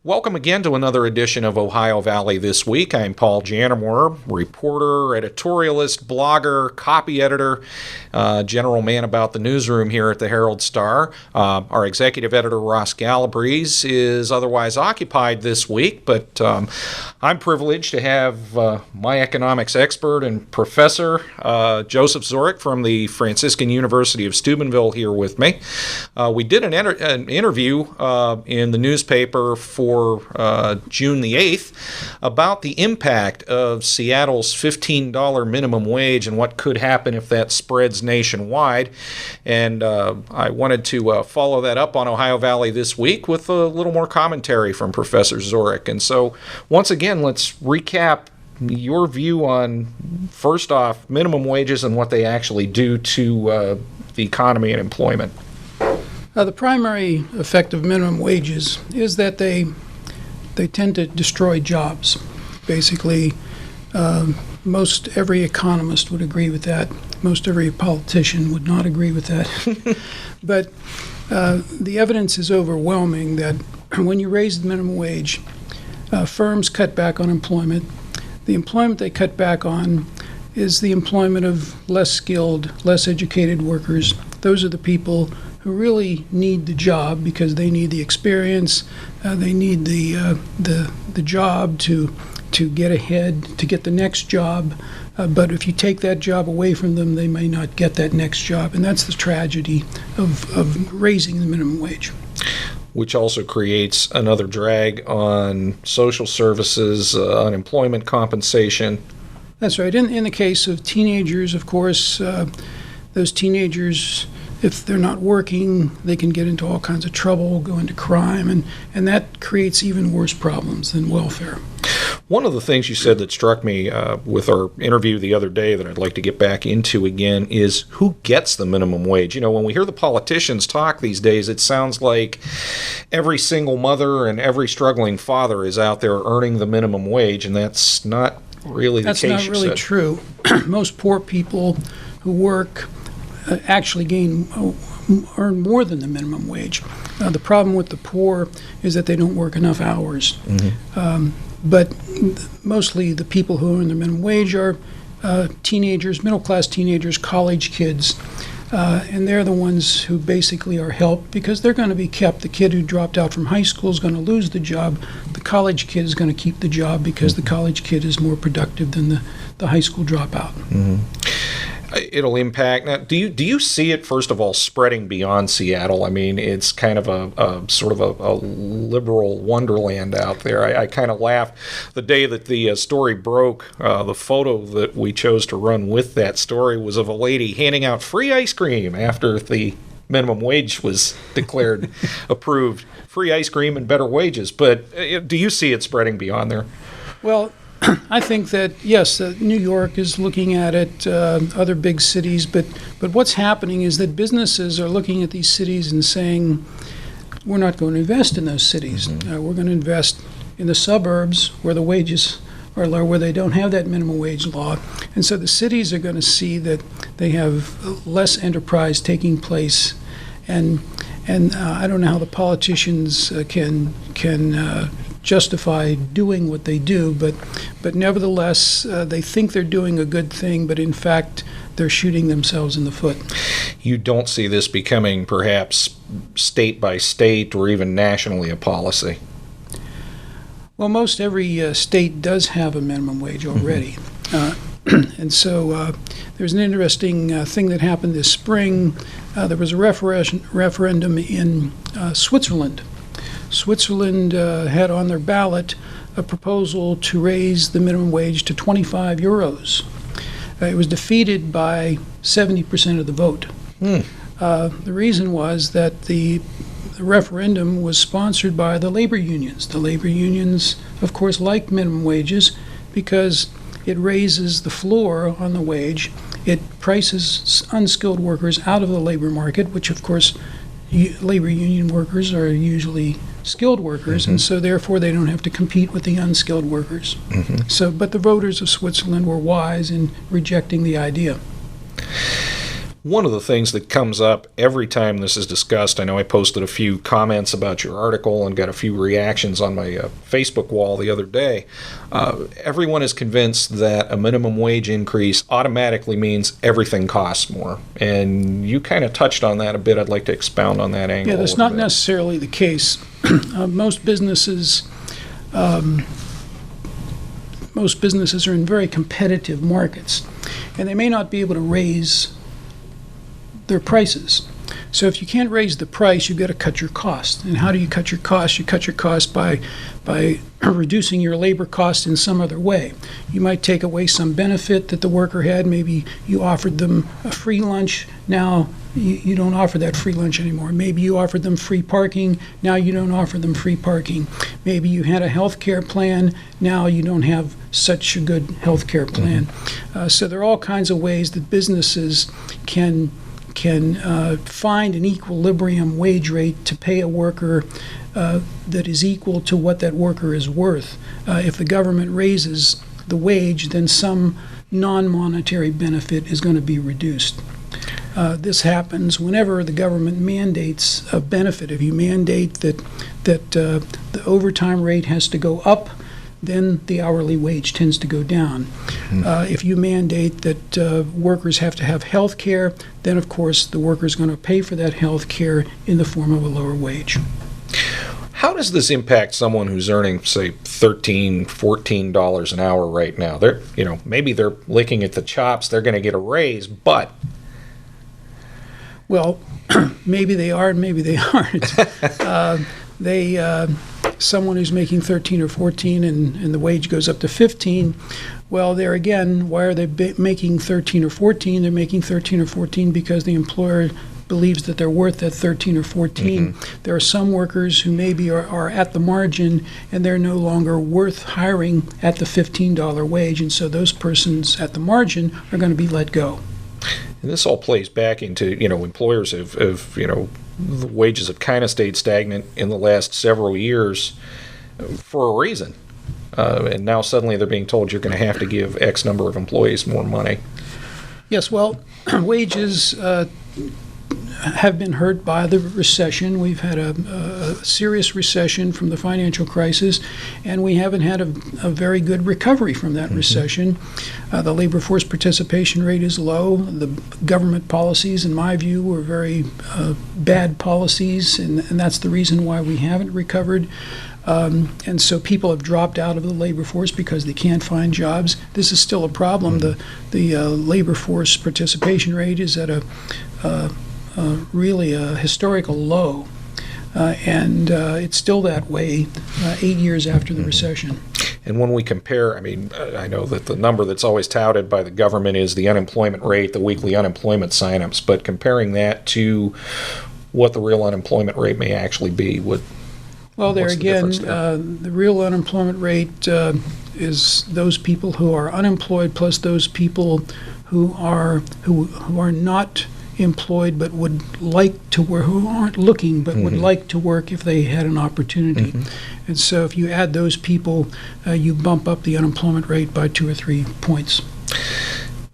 Welcome again to another edition of Ohio Valley This Week. I'm Paul Giannamore, reporter, editorialist, blogger, copy editor, general man about the newsroom here at the Herald-Star. Our executive editor, Ross Galbraith, is otherwise occupied this week, but I'm privileged to have my economics expert and professor, Joseph Zoric from the Franciscan University of Steubenville here with me. We did an interview in the newspaper for June the 8th about the impact of Seattle's $15 minimum wage and what could happen if that spreads nationwide. And I wanted to follow that up on Ohio Valley This Week with a little more commentary from Professor Zoric. And so once again, let's recap your view on, first off, minimum wages and what they actually do to the economy and employment. The primary effect of minimum wages is that they tend to destroy jobs. Basically, most every economist would agree with that. Most every politician would not agree with that. But the evidence is overwhelming that when you raise the minimum wage, firms cut back on employment. The employment they cut back on is the employment of less skilled, less educated workers. Those are the people who really need the job because they need the experience, they need the job to get ahead, to get the next job. But if you take that job away from them, they may not get that next job. And that's the tragedy of raising the minimum wage. Which also creates another drag on social services, unemployment compensation. That's right. In the case of teenagers, of course, those teenagers, if they're not working, they can get into all kinds of trouble, go into crime, and that creates even worse problems than welfare. One of the things you said that struck me with our interview the other day that I'd like to get back into again is who gets the minimum wage. You know, when we hear the politicians talk these days, it sounds like every single mother and every struggling father is out there earning the minimum wage, and that's not really the case. That's not really true. Most poor people who work actually earn more than the minimum wage. The problem with the poor is that they don't work enough hours. Mm-hmm. But mostly the people who earn the minimum wage are teenagers, middle-class teenagers, college kids, and they're the ones who basically are helped because they're going to be kept. The kid who dropped out from high school is going to lose the job. The college kid is going to keep the job because the college kid is more productive than the high school dropout. Mm-hmm. It'll impact. Now, do you see it, first of all, spreading beyond Seattle? I mean, it's kind of a sort of a liberal wonderland out there. I kind of laughed the day that the story broke. The photo that we chose to run with that story was of a lady handing out free ice cream after the minimum wage was declared approved. Free ice cream and better wages. But do you see it spreading beyond there? Well, I think that, yes, New York is looking at it, other big cities, but what's happening is that businesses are looking at these cities and saying, we're not going to invest in those cities. Mm-hmm. We're going to invest in the suburbs where the wages are low, where they don't have that minimum wage law. And so the cities are going to see that they have less enterprise taking place. And I don't know how the politicians can justify doing what they do, but nevertheless, they think they're doing a good thing, but in fact, they're shooting themselves in the foot. You don't see this becoming perhaps state by state or even nationally a policy? Well, most every state does have a minimum wage already. Mm-hmm. And so there's an interesting thing that happened this spring. There was a referendum in Switzerland. Switzerland had on their ballot a proposal to raise the minimum wage to 25 euros. It was defeated by 70% of the vote. The reason was that the referendum was sponsored by the labor unions. The labor unions, of course, like minimum wages because it raises the floor on the wage. It prices unskilled workers out of the labor market, which, of course, labor union workers are usually skilled workers, mm-hmm. and so therefore they don't have to compete with the unskilled workers. Mm-hmm. But the voters of Switzerland were wise in rejecting the idea. One of the things that comes up every time this is discussed, I know I posted a few comments about your article and got a few reactions on my Facebook wall the other day. Everyone is convinced that a minimum wage increase automatically means everything costs more. And you kind of touched on that a bit. I'd like to expound on that angle. Yeah, that's not necessarily the case. Most businesses are in very competitive markets, and they may not be able to raise their prices. So if you can't raise the price, you've got to cut your cost. And how do you cut your cost? You cut your cost by reducing your labor cost in some other way. You might take away some benefit that the worker had. Maybe you offered them a free lunch. Now you don't offer that free lunch anymore. Maybe you offered them free parking. Now you don't offer them free parking. Maybe you had a health care plan. Now you don't have such a good health care plan. So there are all kinds of ways that businesses can find an equilibrium wage rate to pay a worker that is equal to what that worker is worth. If the government raises the wage, then some non-monetary benefit is going to be reduced. This happens whenever the government mandates a benefit. If you mandate that the overtime rate has to go up, then the hourly wage tends to go down. If you mandate that workers have to have health care, then of course the worker is going to pay for that health care in the form of a lower wage. How does this impact someone who's earning, say, $13, $14 an hour right now? Maybe they're licking at the chops, they're going to get a raise, but... Well, maybe they are and maybe they aren't. Someone who's making 13 or 14 and the wage goes up to 15, well, there again, why are they making 13 or 14? They're making 13 or 14 because the employer believes that they're worth that 13 or 14. There are some workers who maybe are at the margin and they're no longer worth hiring at the $15 wage, and so those persons at the margin are going to be let go. And this all plays back into, employers have the wages have kind of stayed stagnant in the last several years for a reason. And now suddenly they're being told you're going to have to give X number of employees more money. Yes, well, wages have been hurt by the recession. We've had a serious recession from the financial crisis, and we haven't had a very good recovery from that recession. The labor force participation rate is low. The government policies, in my view, were very bad policies, and that's the reason why we haven't recovered. And so people have dropped out of the labor force because they can't find jobs. This is still a problem. The labor force participation rate is at really a historical low, and it's still that way 8 years after the recession. And when we compare, I know that the number that's always touted by the government is the unemployment rate, the weekly unemployment signups, but comparing that to what the real unemployment rate may actually be, well, there again, the real unemployment rate is those people who are unemployed plus those people who are not employed but would like to work, who aren't looking but would like to work if they had an opportunity. And so if you add those people, you bump up the unemployment rate by 2 or 3 points.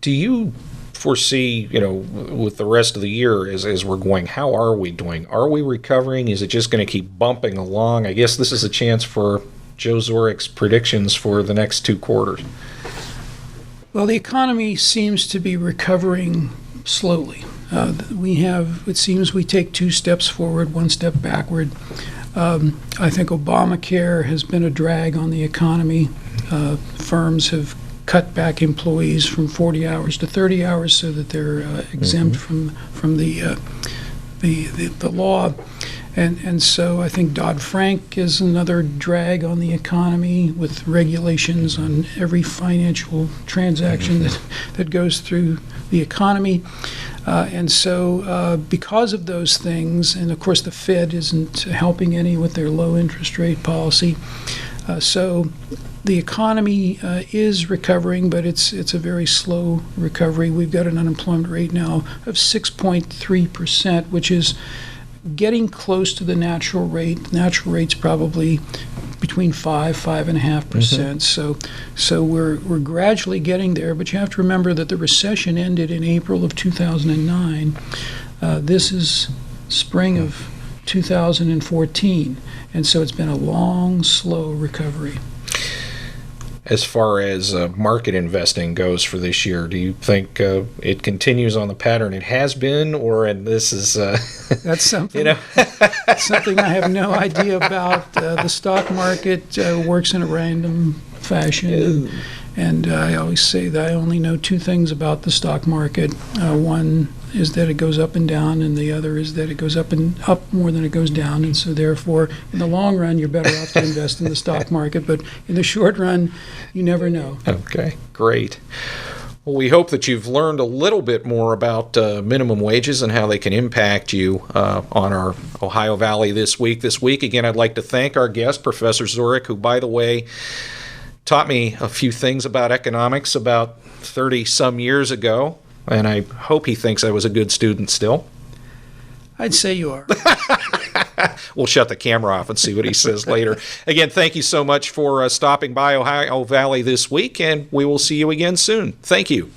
Do you foresee, with the rest of the year as we're going, how are we doing? Are we recovering? Is it just going to keep bumping along? I guess this is a chance for Joe Zoric's predictions for the next 2 quarters. Well, the economy seems to be recovering slowly. It seems we take 2 steps forward, 1 step backward. I think Obamacare has been a drag on the economy. Firms have cut back employees from 40 hours to 30 hours so that they're exempt from the law. And so I think Dodd-Frank is another drag on the economy with regulations on every financial transaction that goes through the economy. And so because of those things, and of course the Fed isn't helping any with their low interest rate policy, so the economy is recovering, but it's a very slow recovery. We've got an unemployment rate now of 6.3%, which is getting close to the natural rate. The natural rate's probably between 5.5%. So we're gradually getting there. But you have to remember that the recession ended in April of 2009. This is spring of 2014, and so it's been a long, slow recovery. As far as market investing goes for this year, do you think it continues on the pattern it has been, and this is that's something something I have no idea about. The stock market works in a random fashion, and I always say that I only know two things about the stock market. One is that it goes up and down, and the other is that it goes up more than it goes down, and so therefore in the long run you're better off to invest in the stock market, but in the short run you never know. Okay, great. Well, we hope that you've learned a little bit more about minimum wages and how they can impact you on our Ohio Valley this week. This week, again, I'd like to thank our guest, Professor Zoric, who, by the way, taught me a few things about economics about 30-some years ago, and I hope he thinks I was a good student still. I'd say you are. We'll shut the camera off and see what he says later. Again, thank you so much for stopping by Ohio Valley this week, and we will see you again soon. Thank you.